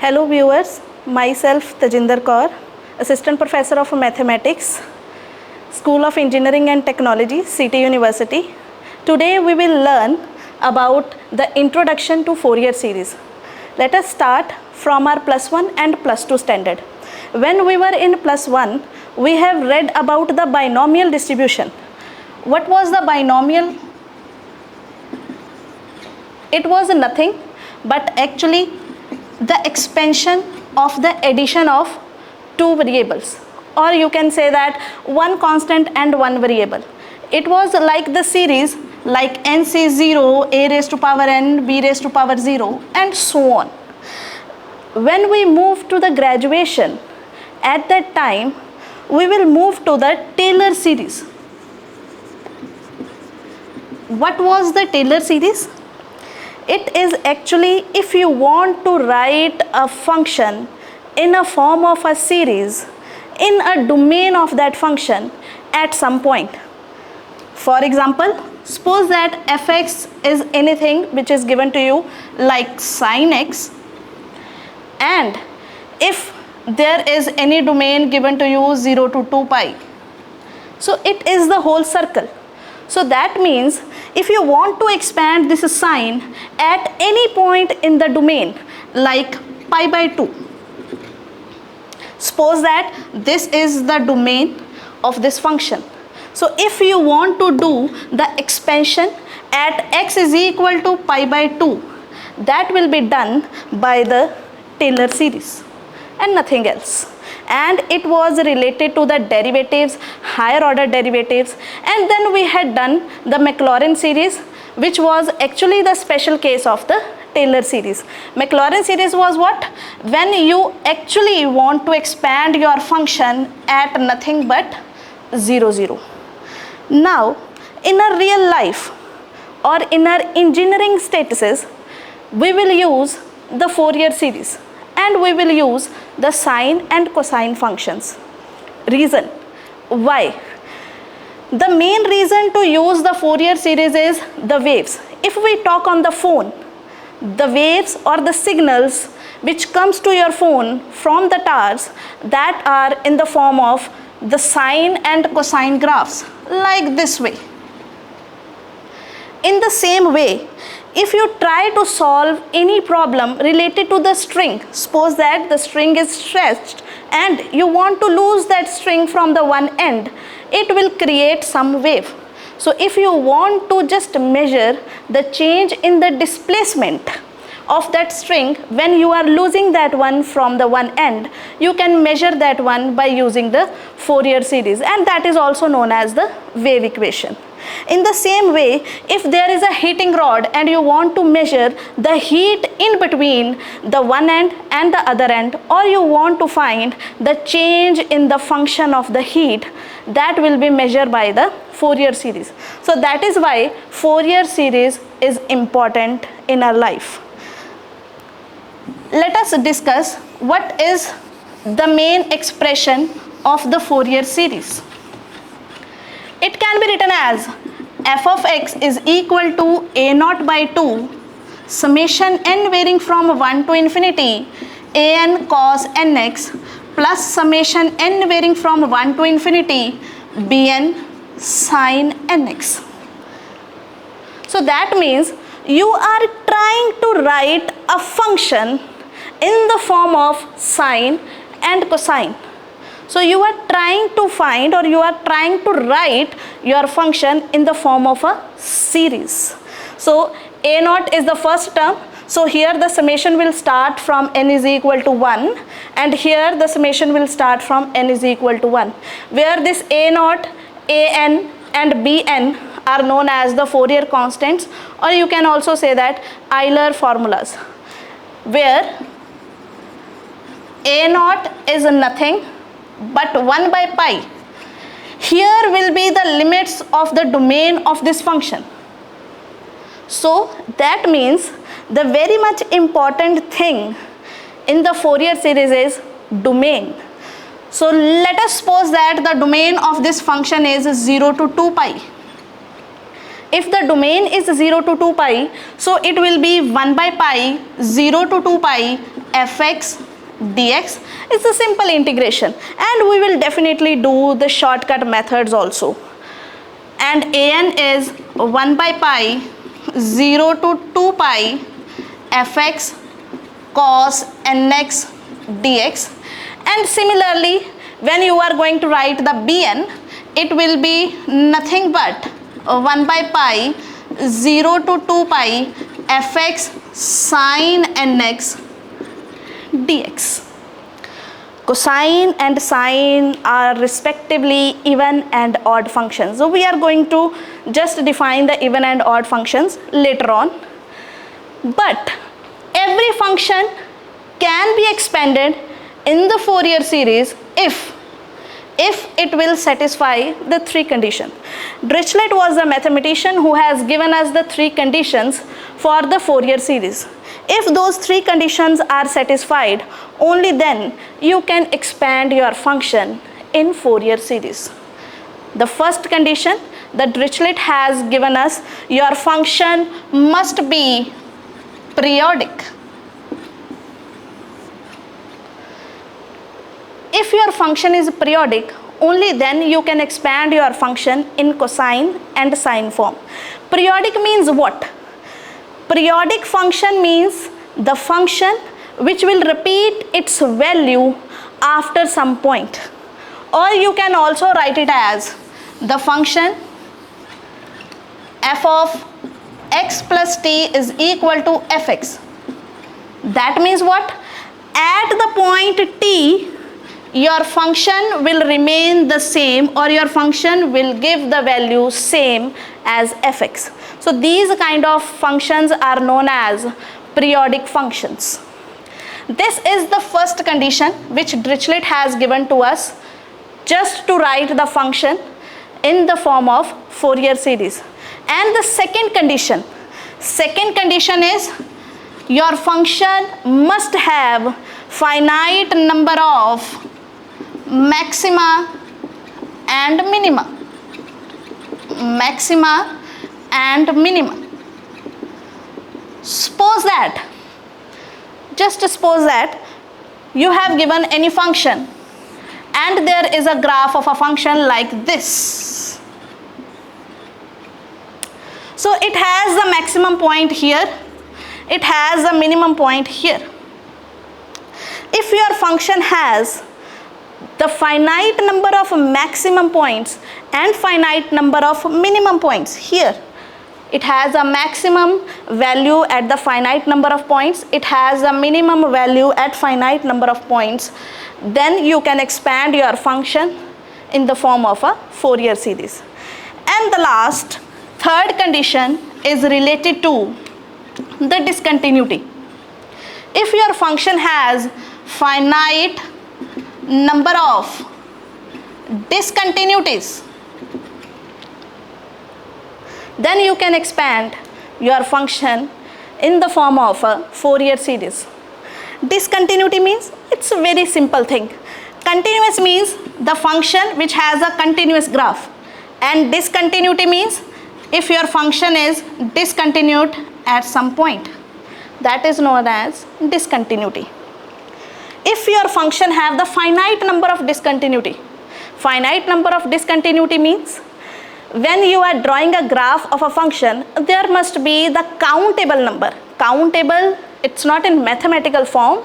Hello viewers, myself Tajinder Kaur, Assistant Professor of Mathematics, School of Engineering and Technology, City University. Today we will learn about the introduction to Fourier series. Let us start from our +1 and +2 standard. When we were in +1, we have read about the binomial distribution. What was the binomial? It was nothing but actually the expansion of the addition of two variables, or you can say that one constant and one variable. It was like the series like NC0, a raised to power n, b raised to power 0 and so on. When we move to the graduation, at that time we will move to the Taylor series. What was the Taylor series? It is actually if you want to write a function in a form of a series in a domain of that function at some point. For example, suppose that fx is anything which is given to you like sin x, and if there is any domain given to you 0 to 2 pi, so it is the whole circle. So that means if you want to expand this sign at any point in the domain like pi by 2, suppose that this is the domain of this function. So if you want to do the expansion at x is equal to pi by 2, that will be done by the Taylor series and nothing else. And it was related to the derivatives, higher order derivatives, and then we had done the Maclaurin series, which was actually the special case of the Taylor series. Maclaurin series was what? When you actually want to expand your function at nothing but 0, 0. Now, in a real life or in our engineering statuses, we will use the Fourier series and we will use the sine and cosine functions. Reason why? The main reason to use the Fourier series is the waves. If we talk on the phone, the waves or the signals which comes to your phone from the towers, that are in the form of the sine and cosine graphs like this way. In the same way, if you try to solve any problem related to the string, suppose that the string is stretched and you want to lose that string from the one end, it will create some wave. So if you want to just measure the change in the displacement of that string when you are losing that one from the one end, you can measure that one by using the Fourier series, and that is also known as the wave equation. In the same way, if there is a heating rod and you want to measure the heat in between the one end and the other end, or you want to find the change in the function of the heat, that will be measured by the Fourier series. So that is why Fourier series is important in our life. Let us discuss what is the main expression of the Fourier series. It can be written as f of x is equal to a naught by 2 summation n varying from 1 to infinity an cos nx plus summation n varying from 1 to infinity bn sin nx. So that means you are trying to write a function in the form of sine and cosine. So you are trying to find, or you are trying to write your function in the form of a series. So a naught is the first term. So here the summation will start from n is equal to 1, and here the summation will start from n is equal to 1, where this a naught, an and bn are known as the Fourier constants, or you can also say that Euler formulas, where a naught is nothing but 1 by pi. Here will be the limits of the domain of this function. So that means the very much important thing in the Fourier series is domain. So let us suppose that the domain of this function is 0 to 2 pi. If the domain is 0 to 2 pi, so it will be 1 by pi, 0 to 2 pi, fx dx. It's a simple integration, and we will definitely do the shortcut methods also. And an is 1 by pi 0 to 2 pi fx cos nx dx. And similarly, when you are going to write the bn, it will be nothing but 1 by pi 0 to 2 pi fx sin nx dx. Cosine and sine are respectively even and odd functions. So we are going to just define the even and odd functions later on. But every function can be expanded in the Fourier series if it will satisfy the three conditions. Dirichlet was a mathematician who has given us the three conditions for the Fourier series. If those three conditions are satisfied, only then you can expand your function in Fourier series. The first condition that Dirichlet has given us, your function must be periodic. If your function is periodic, only then you can expand your function in cosine and sine form. Periodic means what? Periodic function means the function which will repeat its value after some point. Or you can also write it as the function f of x plus t is equal to fx. That means what? At the point t, your function will remain the same, or your function will give the value same as fx. So these kind of functions are known as periodic functions. This is the first condition which Dirichlet has given to us just to write the function in the form of Fourier series. And the second condition is your function must have finite number of maxima and minima. Maxima and minima. Just suppose that you have given any function and there is a graph of a function like this. So it has the maximum point here, it has the minimum point here. If your function has the finite number of maximum points and finite number of minimum points here, it has a maximum value at the finite number of points, it has a minimum value at finite number of points, then you can expand your function in the form of a Fourier series. And the last, third condition is related to the discontinuity. If your function has finite number of discontinuities, then you can expand your function in the form of a Fourier series. Discontinuity means it's a very simple thing. Continuous means the function which has a continuous graph, and discontinuity means if your function is discontinued at some point, that is known as discontinuity. If your function have the finite number of discontinuity means when you are drawing a graph of a function, there must be the countable number. Countable, it's not in mathematical form.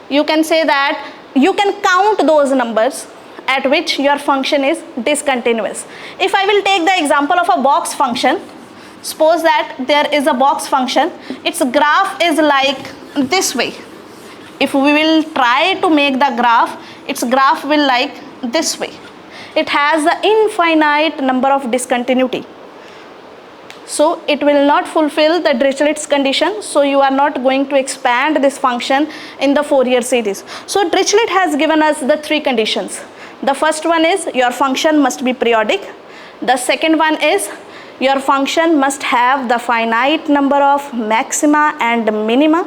You can say that you can count those numbers at which your function is discontinuous. If I will take the example of a box function, suppose that there is a box function, its graph is like this way. If we will try to make the graph, its graph will like this way. It has the infinite number of discontinuity. So it will not fulfill the Dirichlet's condition, so you are not going to expand this function in the Fourier series. So Dirichlet has given us the three conditions. The first one is your function must be periodic. The second one is your function must have the finite number of maxima and minima.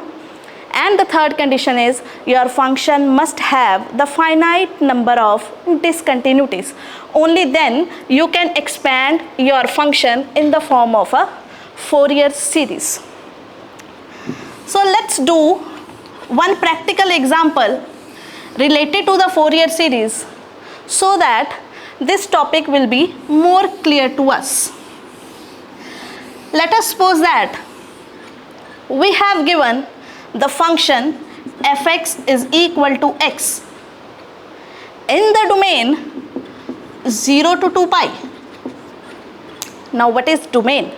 And the third condition is your function must have the finite number of discontinuities. Only then you can expand your function in the form of a Fourier series. So let's do one practical example related to the Fourier series so that this topic will be more clear to us. Let us suppose that we have given the function fx is equal to x in the domain 0 to 2 pi. Now what is domain?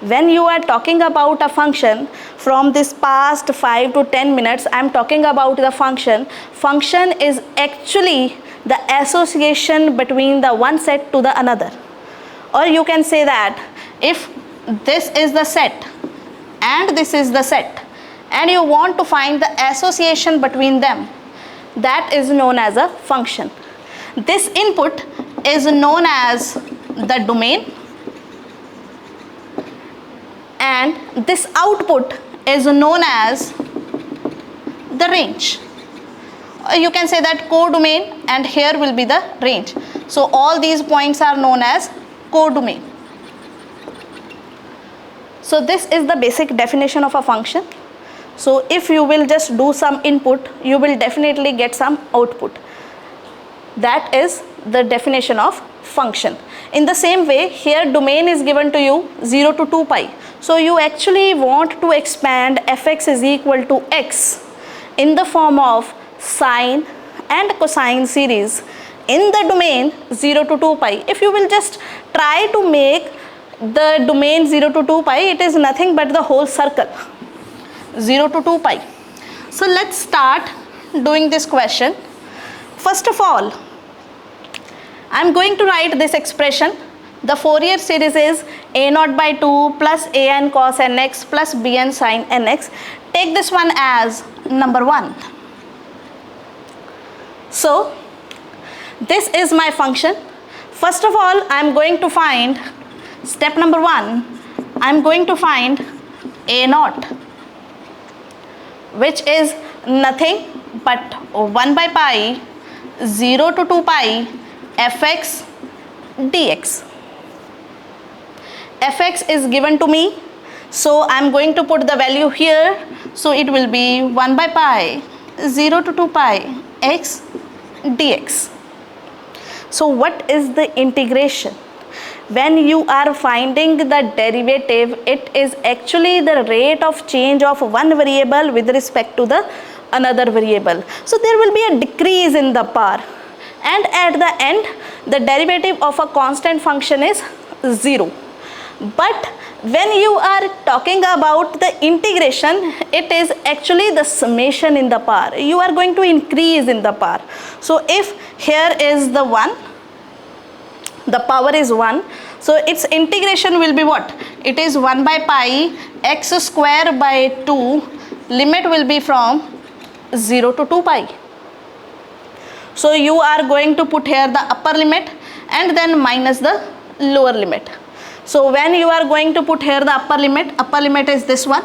When you are talking about a function from this past 5 to 10 minutes, I am talking about the function. Function is actually the association between the one set to the another. Or you can say that if this is the set and this is the set and you want to find the association between them, that is known as a function. This input is known as the domain and this output is known as the range. You can say that codomain and here will be the range. So all these points are known as codomain. So this is the basic definition of a function. So if you will just do some input, you will definitely get some output. That is the definition of function. In the same way, here domain is given to you 0 to 2 pi. So you actually want to expand fx is equal to x in the form of sine and cosine series in the domain 0 to 2 pi. If you will just try to make the domain 0 to 2 pi, it is nothing but the whole circle 0 to 2 pi. So let's start doing this question. First of all, I am going to write this expression. The Fourier series is a0 by 2 plus an cos nx plus bn sin nx. Take this one as number 1. So this is my function. First of all, I am going to find step number 1. I am going to find a0, which is nothing but 1 by pi 0 to 2 pi fx dx. Fx is given to me, so I am going to put the value here. So it will be 1 by pi 0 to 2 pi x dx. So what is the integration? When you are finding the derivative, it is actually the rate of change of one variable with respect to the another variable. So there will be a decrease in the power, and at the end the derivative of a constant function is 0. But when you are talking about the integration, it is actually the summation in the power. You are going to increase in the power. So if here is the 1, the power is 1, so its integration will be what? It is 1 by pi x square by 2, limit will be from 0 to 2 pi. So you are going to put here the upper limit and then minus the lower limit. So when you are going to put here the upper limit is this one,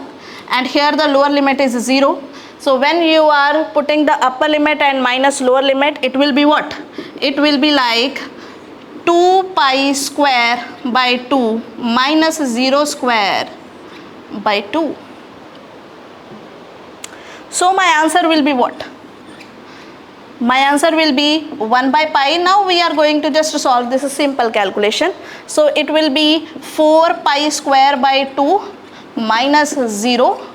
and here the lower limit is 0. So when you are putting the upper limit and minus lower limit, it will be what? It will be like 2 pi square by 2 minus 0 square by 2. So my answer will be what? My answer will be 1 by pi. Now we are going to just solve this simple calculation. So it will be 4 pi square by 2 minus 0.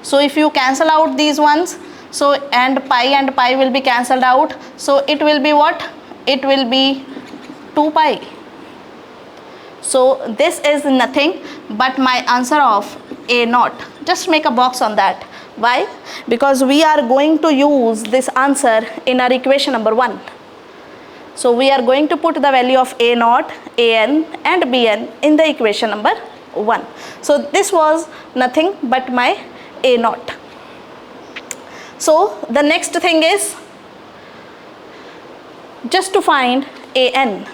So if you cancel out these ones, so and pi will be cancelled out. So it will be what? It will be 2 pi. So this is nothing but my answer of a0. Just make a box on that. Why? Because we are going to use this answer in our equation number 1. So we are going to put the value of a0, an and bn in the equation number 1. So this was nothing but my a0. So the next thing is just to find an.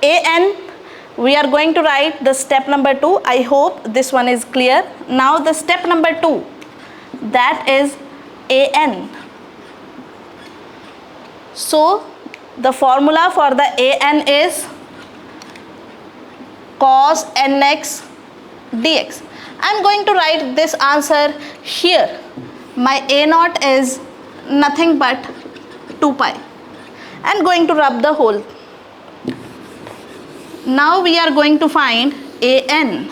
An, we are going to write the step number 2. I hope this one is clear. Now the step number 2, that is an. So the formula for the an is cos nx dx. I am going to write this answer here. My a naught is nothing but 2 pi, and going to rub the whole. Now we are going to find an.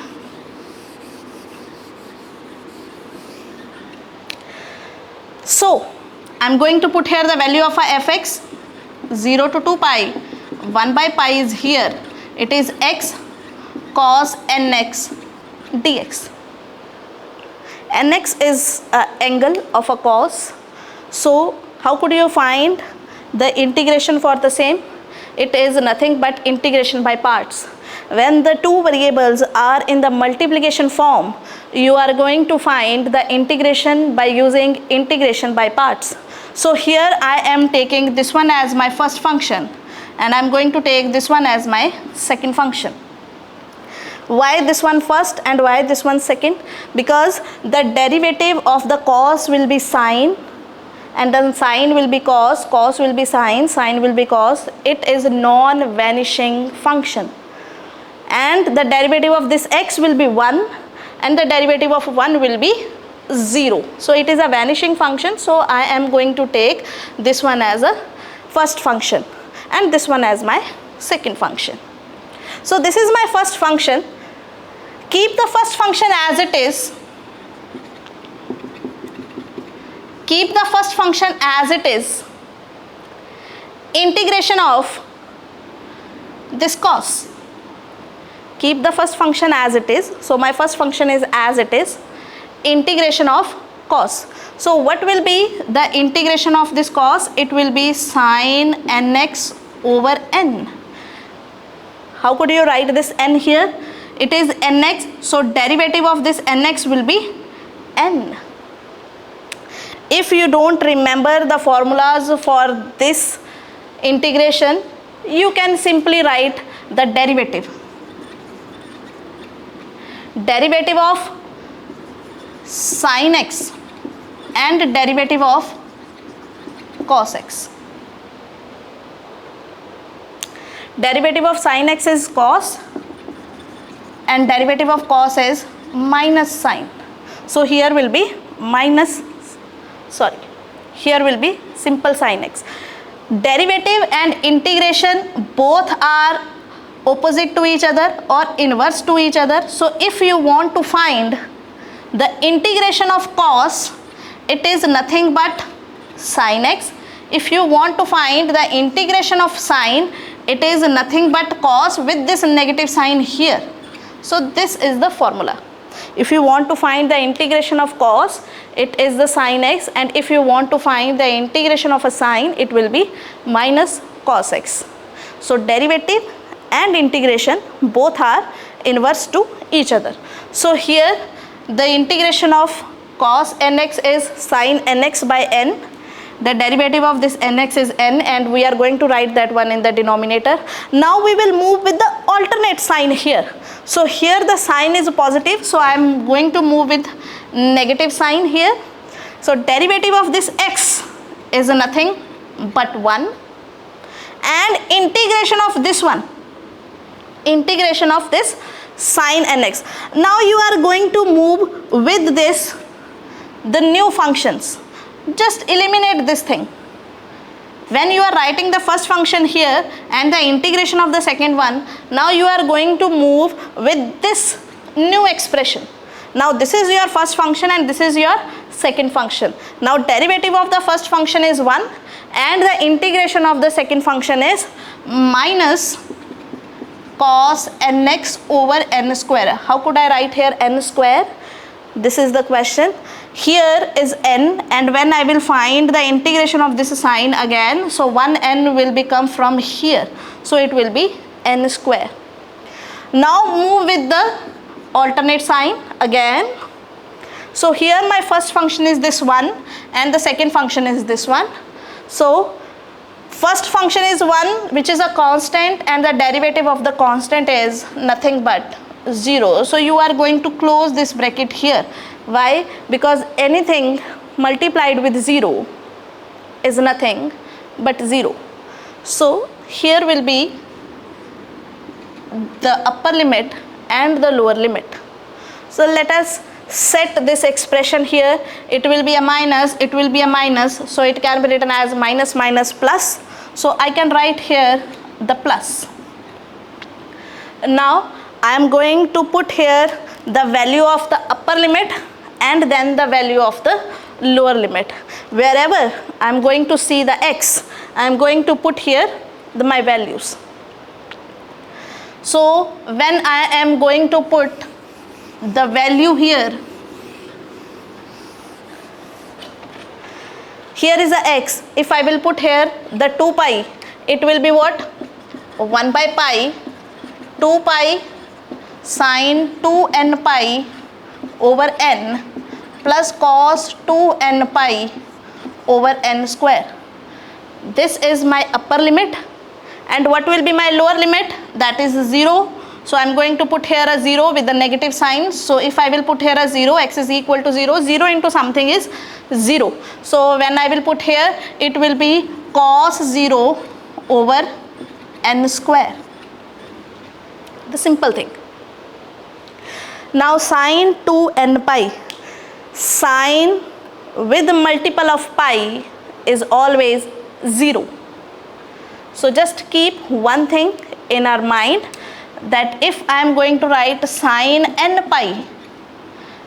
So I'm going to put here the value of a fx, 0 to 2 pi, 1 by pi is here, it is x cos nx dx. Nx is an angle of a cos. So how could you find the integration for the same? It is nothing but integration by parts. When the two variables are in the multiplication form, you are going to find the integration by using integration by parts. So here I am taking this one as my first function, and I am going to take this one as my second function. Why this one first and why this one second? Because the derivative of the cos will be sine, and then sine will be cos, cos will be sine, sine will be cos. It is non-vanishing function, and the derivative of this x will be 1, and the derivative of 1 will be 0. So it is a vanishing function, so I am going to take this one as a first function and this one as my second function. So this is my first function. Keep the first function as it is. Keep the first function as it is. Integration of this cos. Keep the first function as it is. So my first function is as it is. Integration of cos. So what will be the integration of this cos? It will be sine nx over n. How could you write this n here? It is nx, so derivative of this nx will be n. If you don't remember the formulas for this integration, you can simply write the derivative. Derivative of sin x and derivative of cos x. Derivative of sin x is cos, and derivative of cos is minus sine. So here will be here will be simple sin x. Derivative and integration both are opposite to each other or inverse to each other. So if you want to find the integration of cos, it is nothing but sin x. If you want to find the integration of sine, it is nothing but cos with this negative sign here. So this is the formula. If you want to find the integration of cos, it is the sin x, and if you want to find the integration of a sine, it will be minus cos x. So derivative and integration both are inverse to each other. So here the integration of cos nx is sin nx by n. The derivative of this nx is n, and we are going to write that one in the denominator. Now we will move with the alternate sign here. So here the sign is positive, so I am going to move with negative sign here. So derivative of this x is nothing but 1, and integration of this one, integration of this sin nx. Now you are going to move with this the new functions. Just eliminate this thing. When you are writing the first function here and the integration of the second one, now you are going to move with this new expression. Now this is your first function and this is your second function. Now derivative of the first function is 1 and the integration of the second function is minus cos nx over n square. How could I write here n square? This is the question. Here is n, and when I will find the integration of this sign again, so 1n will become from here, so it will be n square. Now move with the alternate sign again. So here my first function is this one and the second function is this one. So first function is 1, which is a constant, and the derivative of the constant is nothing but 0. So you are going to close this bracket here. Why? Because anything multiplied with 0 is nothing but 0. So here will be the upper limit and the lower limit. So let us set this expression here, it will be a minus, it will be a minus, so it can be written as minus minus plus. So I can write here the plus. Now I am going to put here the value of the upper limit and then the value of the lower limit. Wherever I am going to see the x, I am going to put here my values. So when I am going to put the value here, here is the x. If I will put here the 2 pi, it will be what? 1 by pi 2 pi sine 2n pi over n plus cos 2n pi over n square. This is my upper limit, and what will be my lower limit? That is 0. So I am going to put here a 0 with the negative sign. So if I will put here a 0, x is equal to 0, 0 into something is 0. So when I will put here, it will be cos 0 over n square. The simple thing. Now sine 2n pi, sine with multiple of pi is always 0. So just keep one thing in our mind, that if I am going to write sine n pi,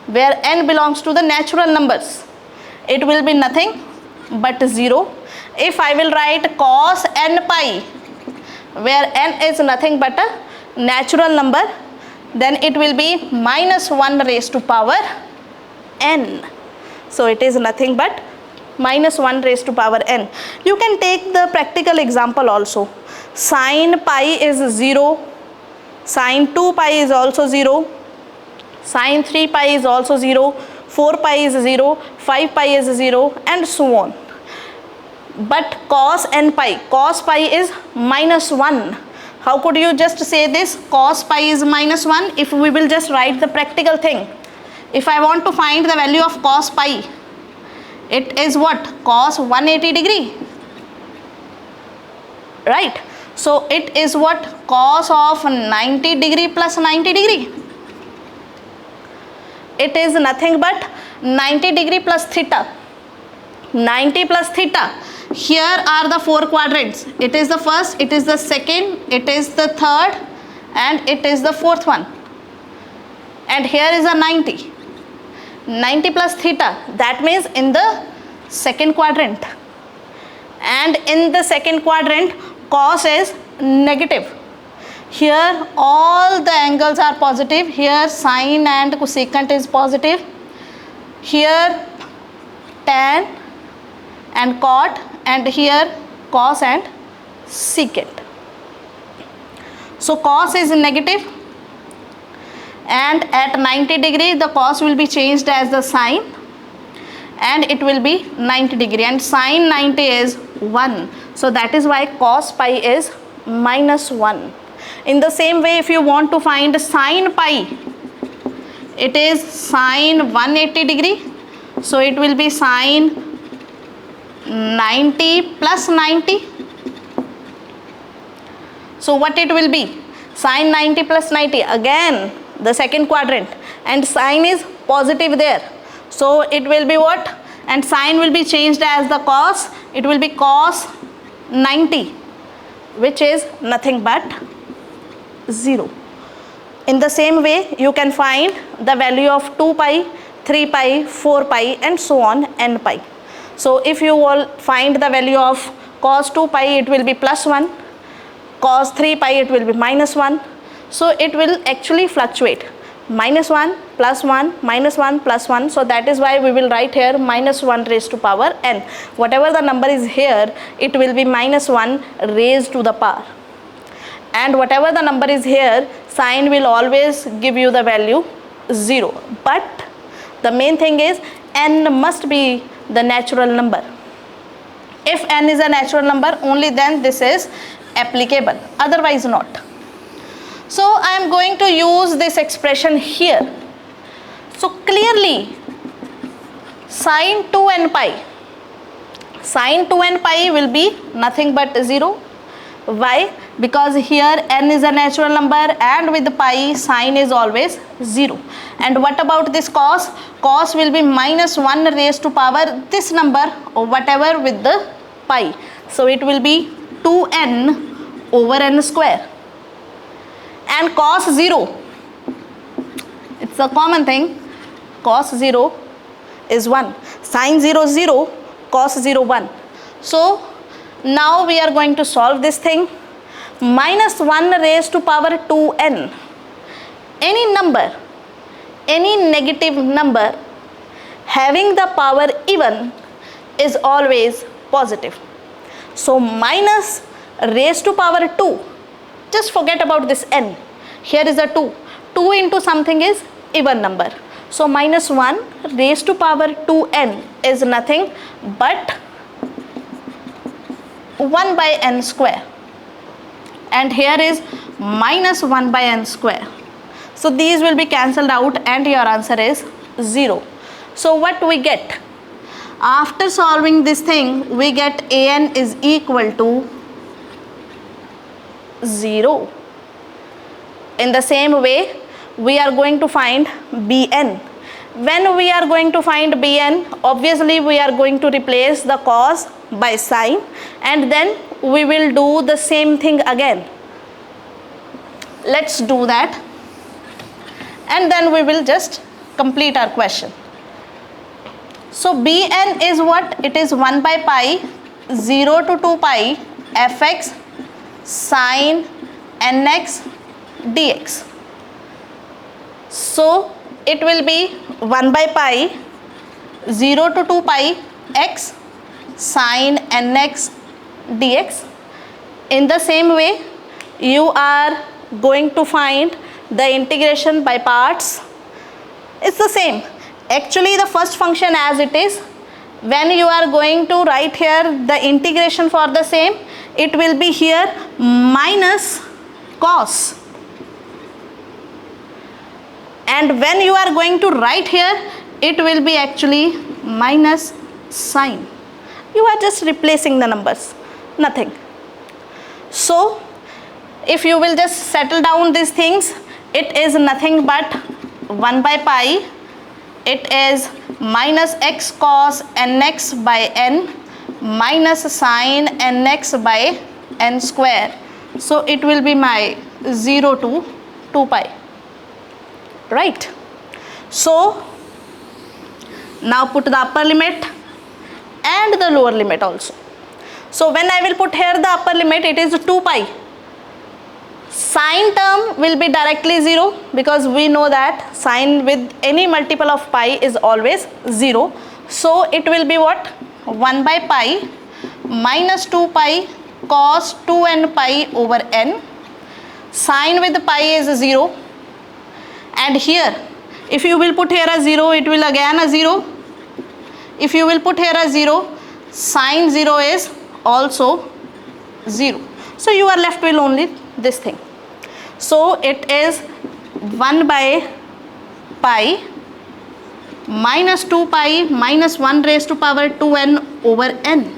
where n belongs to the natural numbers, it will be nothing but 0. If I will write cos n pi, where n is nothing but a natural number, then it will be minus 1 raised to power n. So it is nothing but minus 1 raised to power n. You can take the practical example also. Sine pi is 0, sine 2 pi is also 0, sine 3 pi is also 0, 4 pi is 0, 5 pi is 0, and so on. But cos n pi, cos pi is minus 1. How could you just say this? Cos pi is minus 1. If we will just write the practical thing, if I want to find the value of cos pi, it is what? Cos 180 degree, right? So it is what? Cos of 90 degree plus 90 degree. It is nothing but 90 degree plus theta. 90 plus theta. Here are the 4 quadrants. It is the first, it is the second, it is the third, and it is the fourth one. And here is a 90. 90 plus theta, that means in the second quadrant. And in the second quadrant, cos is negative. Here all the angles are positive. Here sine and cosecant is positive. Here tan and cot, and here cos and secant. So cos is negative, and at 90 degree the cos will be changed as the sine, and it will be 90 degree, and sine 90 is 1. So that is why cos pi is minus 1. In the same way, if you want to find sine pi, it is sine 180 degree. So it will be sine 90 plus 90. So what it will be? Sine 90 plus 90, again the second quadrant, and sine is positive there. So it will be what? And sine will be changed as the cos. It will be cos 90, which is nothing but 0. In the same way, you can find the value of 2 pi, 3 pi, 4 pi, and so on, n pi. So if you will find the value of cos 2 pi, it will be plus 1, cos 3 pi, it will be minus 1. So it will actually fluctuate, minus 1, plus 1, minus 1, plus 1. So that is why we will write here minus 1 raised to power n. Whatever the number is here, it will be minus 1 raised to the power. And whatever the number is here, sine will always give you the value 0. But the main thing is n must be the natural number. If n is a natural number, only then this is applicable, otherwise not. So I am going to use this expression here. So clearly sine 2n pi, sine 2n pi will be nothing but 0. Why? because here n is a natural number and with pi sign is always 0. And what about this cos? Cos will be minus 1 raised to power this number or whatever with the pi. So it will be 2n over n square. And cos 0, it's a common thing, cos 0 is 1, sin 0 0, cos 0 1. So now we are going to solve this thing. Minus 1 raised to power 2n, any number, any negative number having the power even is always positive. So minus raised to power 2, just forget about this n, here is a 2, 2 into something is even number. So minus 1 raised to power 2n is nothing but 1 by n square. And here is minus 1 by n square. So these will be cancelled out and your answer is 0. So what we get? After solving this thing, we get an is equal to 0. In the same way, we are going to find bn. When we are going to find bn, obviously we are going to replace the cos by sine and then we will do the same thing again. Let's do that and then we will just complete our question. So bn is what? It is 1 by pi 0 to 2 pi fx sine nx dx. So it will be 1 by pi 0 to 2 pi x sine nx dx. In the same way, you are going to find the integration by parts. It's the same. Actually, the first function as it is, when you are going to write here the integration for the same, it will be here minus cos. And when you are going to write here, it will be actually minus sine. You are just replacing the numbers, nothing. So if you will just settle down these things, it is nothing but 1 by pi, it is minus x cos nx by n minus sine nx by n square. So it will be my 0 to 2 pi, right? So now put the upper limit and the lower limit also. So when I will put here the upper limit, it is 2 pi. Sine term will be directly 0 because we know that sine with any multiple of pi is always 0. So it will be what? 1 by pi minus 2 pi cos 2n pi over n. Sine with pi is 0. And here, if you will put here a 0, it will again a 0. If you will put here a 0, sine 0 is also 0. So you are left with only this thing. So it is 1 by pi minus 2 pi minus 1 raised to power 2n over n.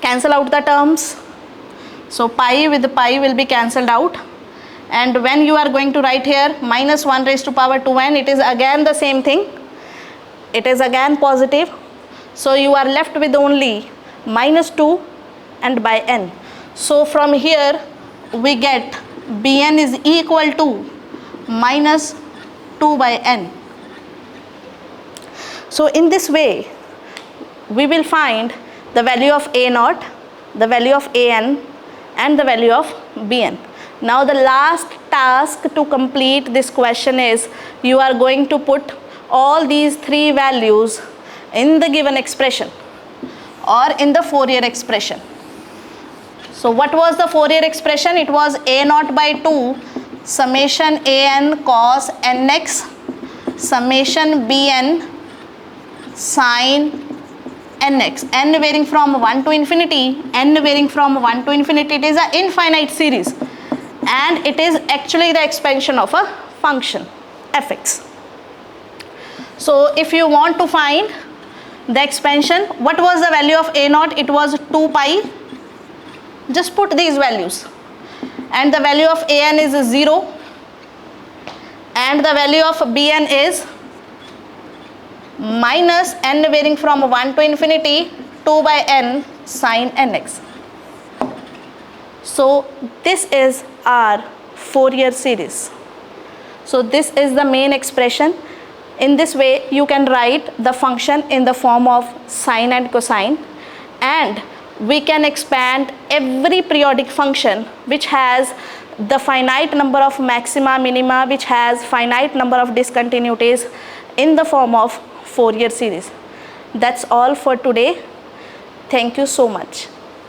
Cancel out the terms. So pi with pi will be cancelled out. And when you are going to write here minus 1 raised to power 2n, it is again the same thing. It is again positive. So you are left with only minus 2 and by n. So from here we get bn is equal to minus 2 by n. So in this way we will find the value of a naught, the value of an and the value of bn. Now the last task to complete this question is you are going to put all these three values in the given expression or in the Fourier expression. So what was the Fourier expression? It was a naught by 2 summation an cos nx summation bn sin nx, n varying from 1 to infinity, n varying from 1 to infinity. It is an infinite series and it is actually the expansion of a function fx. So if you want to find the expansion, what was the value of a naught? It was 2 pi just put these values, and the value of an is 0 and the value of bn is minus n varying from 1 to infinity 2 by n sine nx. So this is our Fourier series. So this is the main expression. In this way you can write the function in the form of sine and cosine, and we can expand every periodic function which has the finite number of maxima, minima, which has finite number of discontinuities in the form of Fourier series. That's all for today. Thank you so much.